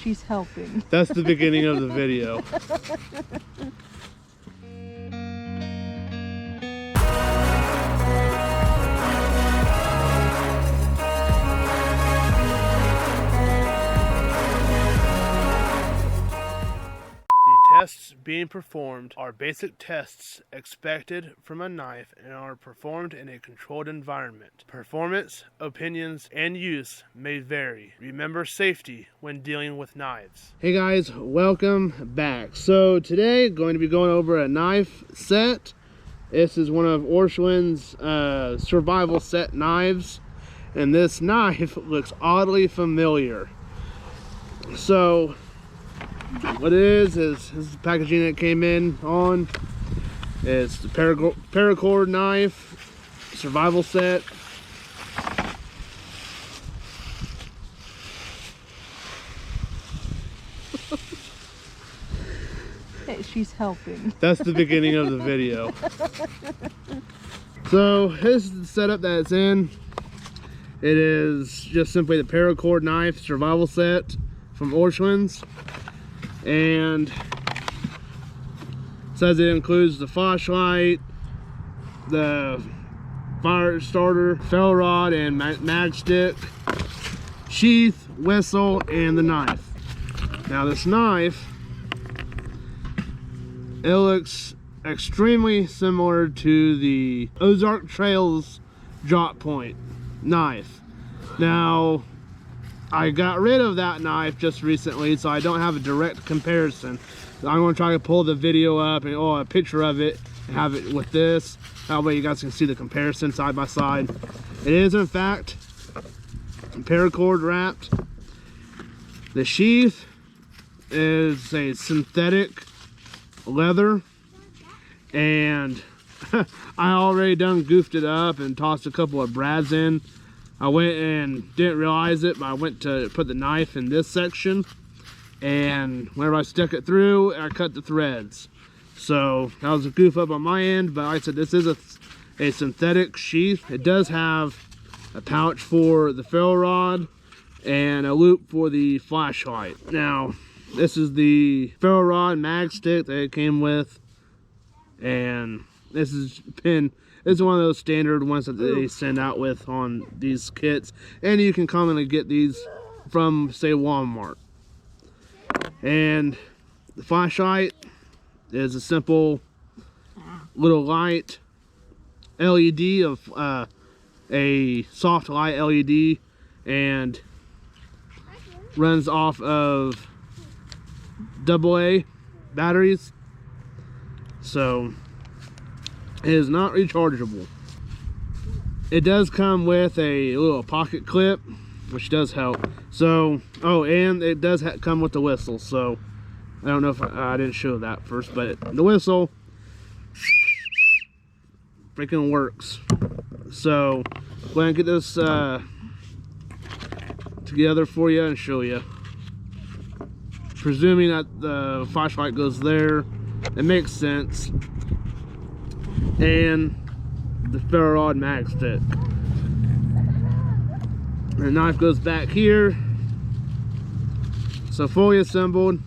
she's helping. That's the beginning of the video. The tests being performed are basic tests expected from a knife and are performed in a controlled environment. Performance, opinions, and use may vary. Remember safety when dealing with knives. Hey guys, welcome back. So today, going to be going over a knife set. This is one of Orscheln's survival set knives, and this knife looks oddly familiar. So what it is this is the packaging it came in on. It's the paracord knife survival set. Hey, she's helping. That's the beginning of the video. So this is the setup that it's in. It is just simply the paracord knife survival set from Orscheln's, and it says it includes the flashlight, the fire starter, ferro rod and matchstick, sheath, whistle, and the knife. Now this knife, it looks extremely similar to the Ozark Trails drop point knife. Now I got rid of that knife just recently, so I don't have a direct comparison. I'm going to try to pull the video up and a picture of it and have it with this. That way you guys can see the comparison side by side. It is in fact paracord wrapped. The sheath is a synthetic leather, and I already done goofed it up and tossed a couple of brads in. I went and didn't realize it, but I went to put the knife in this section, and whenever I stuck it through, I cut the threads. So that was a goof up on my end, but like I said, this is a synthetic sheath. It does have a pouch for the ferro rod and a loop for the flashlight. Now this is the ferro rod mag stick that it came with, and this is pin. It's one of those standard ones that they send out with on these kits, and you can commonly get these from, say, Walmart. And the flashlight is a simple little light LED of a soft light LED, and runs off of AA batteries, so it is not rechargeable. It does come with a little pocket clip, which does help. So, oh, and it does come with the whistle. So, I don't know if I didn't show that first, but the whistle freaking works. So, go ahead and get this together for you and show you. Presuming that the flashlight goes there, it makes sense. And the ferro rod mag stick. The knife goes back here. So fully assembled,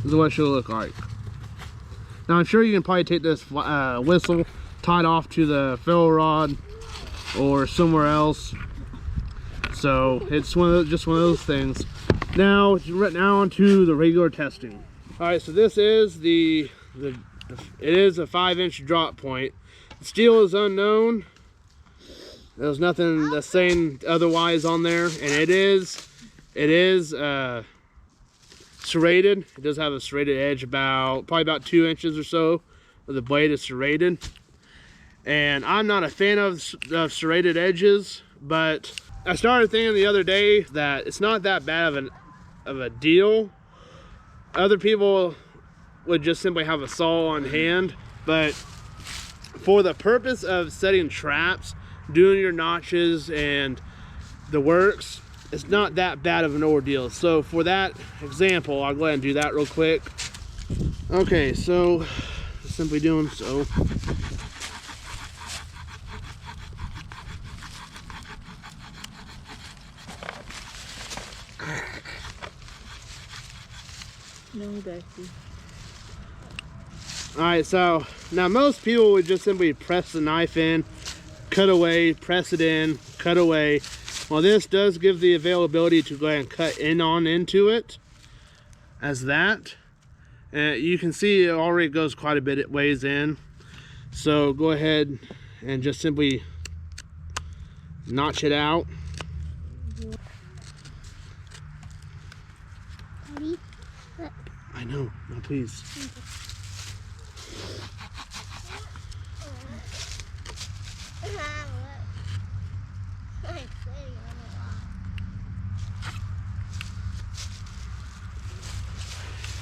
this is what it should look like. Now I'm sure you can probably take this whistle, tie it off to the ferro rod or somewhere else. So it's just one of those things. Now on to the regular testing. All right, so this is it is a 5-inch drop point. The steel is unknown. There's nothing that's saying otherwise on there, and it is serrated. It does have a serrated edge, probably about 2 inches or so of the blade is serrated. And I'm not a fan of serrated edges, but I started thinking the other day that it's not that bad of a deal. Other people would just simply have a saw on hand, but for the purpose of setting traps, doing your notches and the works, it's not that bad of an ordeal. So for that example, I'll go ahead and do that real quick. Okay, so simply doing so. Becky. Alright, so now most people would just simply press the knife in, cut away, press it in, cut away. Well, this does give the availability to go ahead and cut into it as that. And you can see it already goes quite a bit of ways in. So go ahead and just simply notch it out. I know, no, please.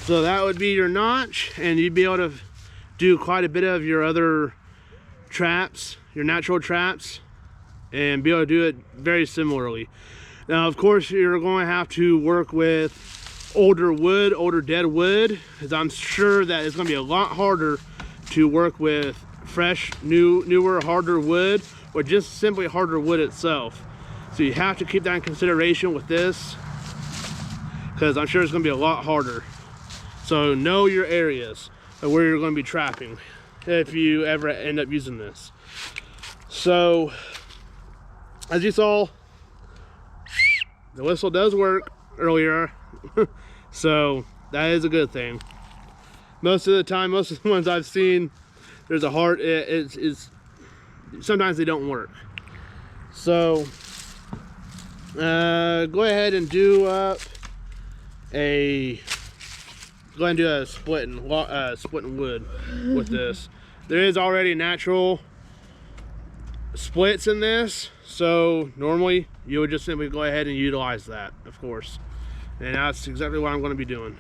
So that would be your notch, and you'd be able to do quite a bit of your other traps, your natural traps, and be able to do it very similarly. Now, of course, you're going to have to work with older wood, older dead wood, because I'm sure that it's going to be a lot harder to work with fresh, newer, harder wood, or just simply harder wood itself. So you have to keep that in consideration with this, because I'm sure it's going to be a lot harder. So know your areas of where you're going to be trapping if you ever end up using this. So as you saw, the whistle does work earlier. So that is a good thing. Most of the time, most of the ones I've seen, there's a hard, sometimes they don't work. So go ahead and do up a splitting wood with this. There is already natural splits in this, so normally you would just simply go ahead and utilize that, of course. And that's exactly what I'm going to be doing.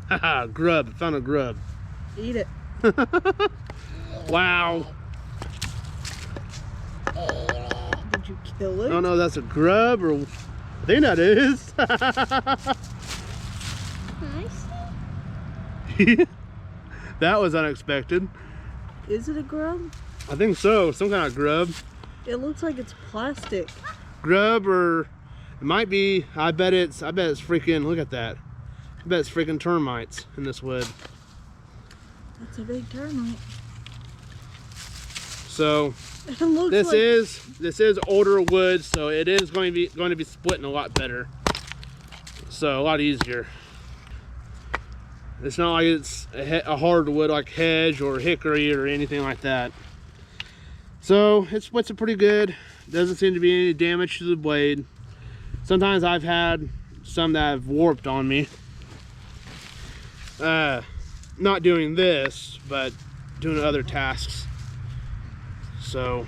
Haha, grub. Found a grub. Eat it. Wow. Did you kill it? I don't know if that's a grub or... I think that is. That was unexpected. Is it a grub? I think so. Some kind of grub. It looks like it's plastic. Grub, or it might be. I bet it's freaking. Look at that. I bet it's freaking termites in this wood. That's a big termite. So It looks this is older wood, so it is going to be splitting a lot better. So a lot easier. It's not like it's a hard wood like hedge or hickory or anything like that. So it splits it pretty good. Doesn't seem to be any damage to the blade. Sometimes I've had some that have warped on me. Not doing this, but doing other tasks. So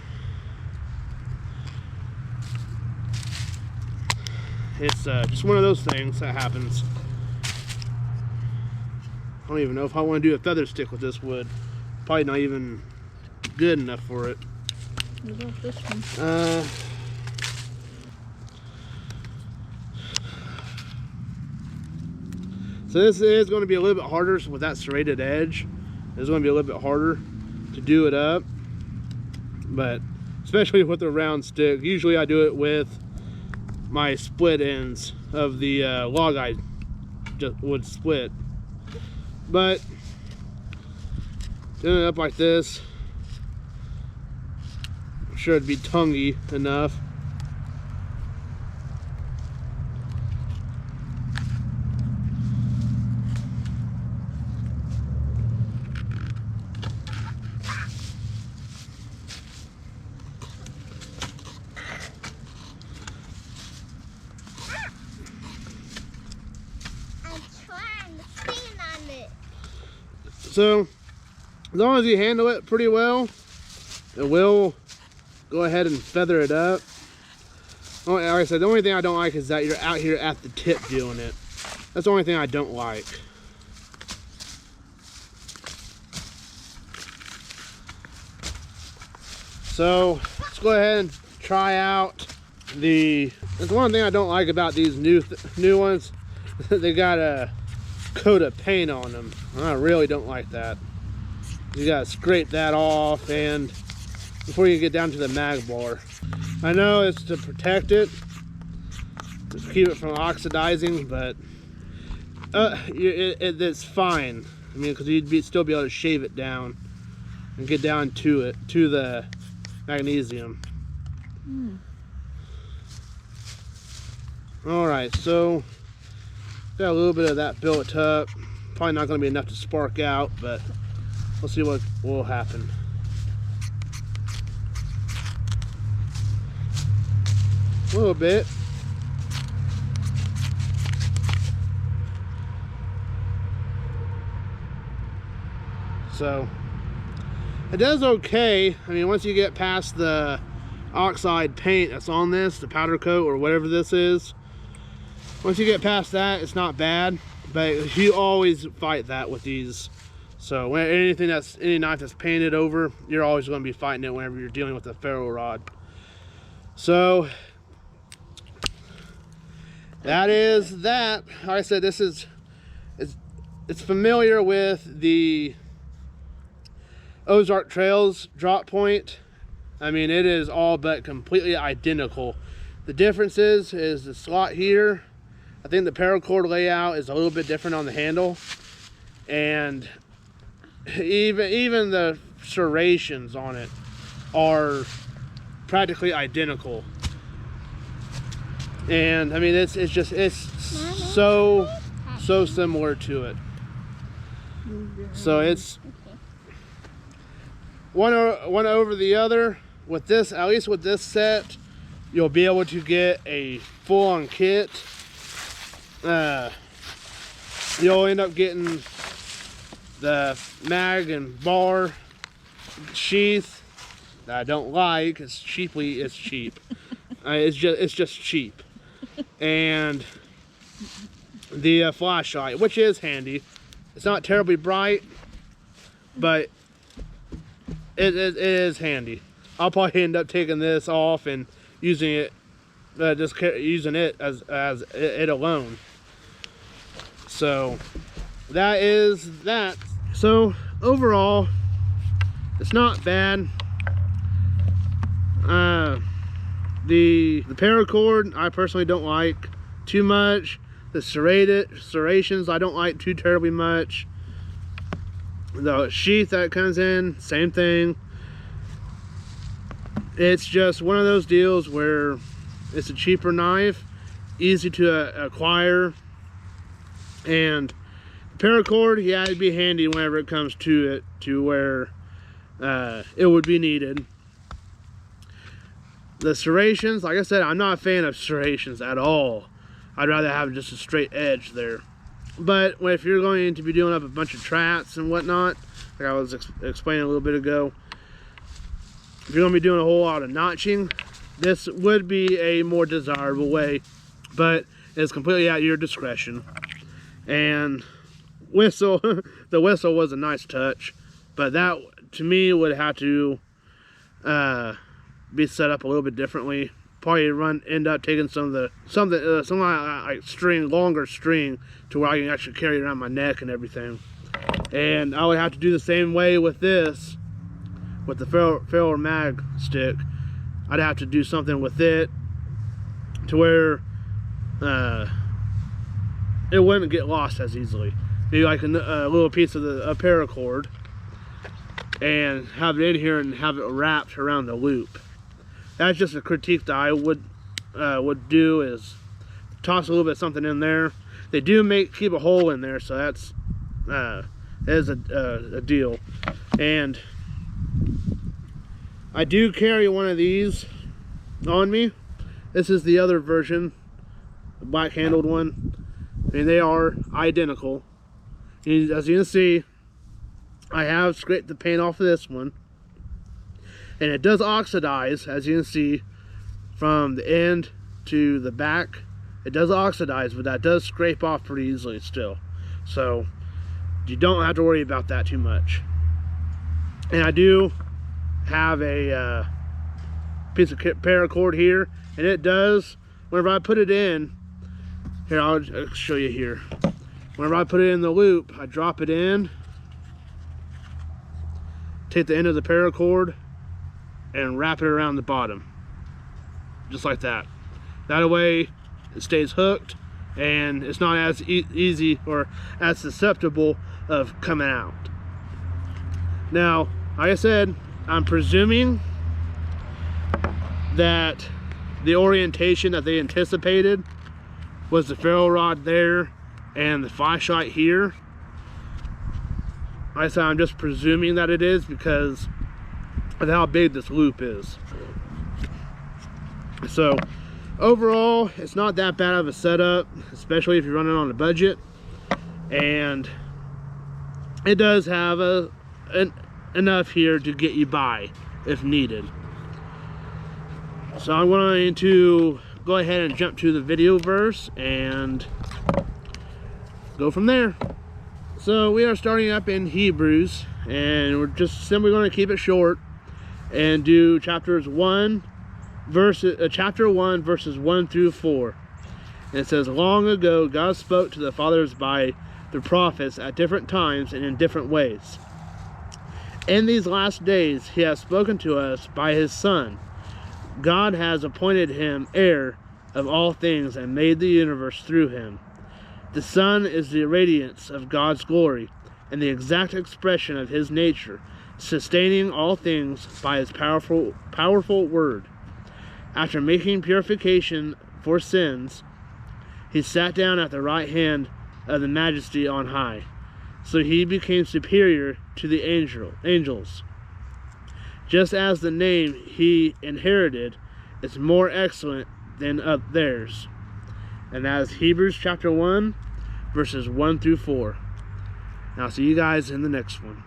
it's just one of those things that happens. I don't even know if I want to do a feather stick with this wood. Probably not even good enough for it. What about this one? So this is going to be a little bit harder with that serrated edge. It's going to be a little bit harder to do it up. But especially with the round stick, usually I do it with my split ends of the log I just would split. But doing it up like this, I'm sure it'd be tonguey enough. So as long as you handle it pretty well, it will go ahead and feather it up. Like I said, the only thing I don't like is that you're out here at the tip doing it. That's the only thing I don't like. So let's go ahead and try out the... That's one thing I don't like about these new ones. They got a coat of paint on them. I really don't like that. You gotta scrape that off and before you get down to the mag bar. I know it's to protect it, to keep it from oxidizing, but it's fine. I mean, because you'd still be able to shave it down and get down to it, to the magnesium. Alright, so got a little bit of that built up. Probably not going to be enough to spark out, but we'll see what will happen. A little bit. So it does okay. I mean, once you get past the oxide paint that's on this, the powder coat or whatever this is, once you get past that, it's not bad. But you always fight that with these. So when any knife that's painted over, you're always going to be fighting it whenever you're dealing with a ferro rod. So that is that. Like I said, it's familiar with the Ozark Trails drop point. I mean, it is all but completely identical. The difference is the slot here. I think the paracord layout is a little bit different on the handle, and even the serrations on it are practically identical. And I mean, it's so similar to it. So it's one over the other. With this, at least with this set, you'll be able to get a full-on kit. You'll end up getting the mag and bar sheath that I don't like. It's cheap. It's just cheap. And the flashlight, which is handy. It's not terribly bright, but it is handy. I'll probably end up taking this off and using it, just using it as it alone. So that is that. So overall, it's not bad. The paracord I personally don't like too much. The serrations I don't like too terribly much. The sheath that comes in, same thing. It's just one of those deals where it's a cheaper knife, easy to acquire, and paracord, yeah, it'd be handy whenever it comes to it, to where it would be needed. The serrations, like I said, I'm not a fan of serrations at all. I'd rather have just a straight edge there. But if you're going to be doing up a bunch of trats and whatnot, like I was explaining a little bit ago, if you're going to be doing a whole lot of notching, this would be a more desirable way, but it's completely at your discretion. And whistle, the whistle was a nice touch, but that to me would have to be set up a little bit differently. Probably end up taking some like string, longer string, to where I can actually carry it around my neck and everything. And I would have to do the same way with this, with the ferro mag stick. I'd have to do something with it to where it wouldn't get lost as easily. Maybe like a little piece of a paracord, and have it in here and have it wrapped around the loop. That's just a critique that I would do, is toss a little bit of something in there. They do keep a hole in there, so that is a deal. And I do carry one of these on me. This is the other version, the black handled one. I mean, they are identical. And as you can see, I have scraped the paint off of this one, and it does oxidize, as you can see, from the end to the back. It does oxidize, but that does scrape off pretty easily still. So you don't have to worry about that too much. And I do have a piece of paracord here, and it does, whenever I put it in here, I'll show you here. Whenever I put it in the loop, I drop it in, take the end of the paracord, and wrap it around the bottom. Just like that. That way it stays hooked and it's not as easy or as susceptible of coming out. Now, like I said, I'm presuming that the orientation that they anticipated was the ferro rod there and the fly shot here. Like I said, I'm just presuming that it is because of how big this loop is. So overall, it's not that bad of a setup, especially if you're running on a budget, and it does have enough here to get you by if needed. So I'm going to go ahead and jump to the video verse and go from there. So we are starting up in Hebrews, and we're just simply going to keep it short and do chapter 1 verses 1 through 4. And it says, long ago God spoke to the fathers by the prophets at different times and in different ways. In these last days he has spoken to us by his Son. God has appointed him heir of all things and made the universe through him. The Son is the radiance of God's glory and the exact expression of his nature, sustaining all things by his powerful word. After making purification for sins, he sat down at the right hand of the Majesty on high. So he became superior to the angels, just as the name he inherited is more excellent than of theirs. And that is Hebrews chapter 1, verses 1 through 4. And I'll see you guys in the next one.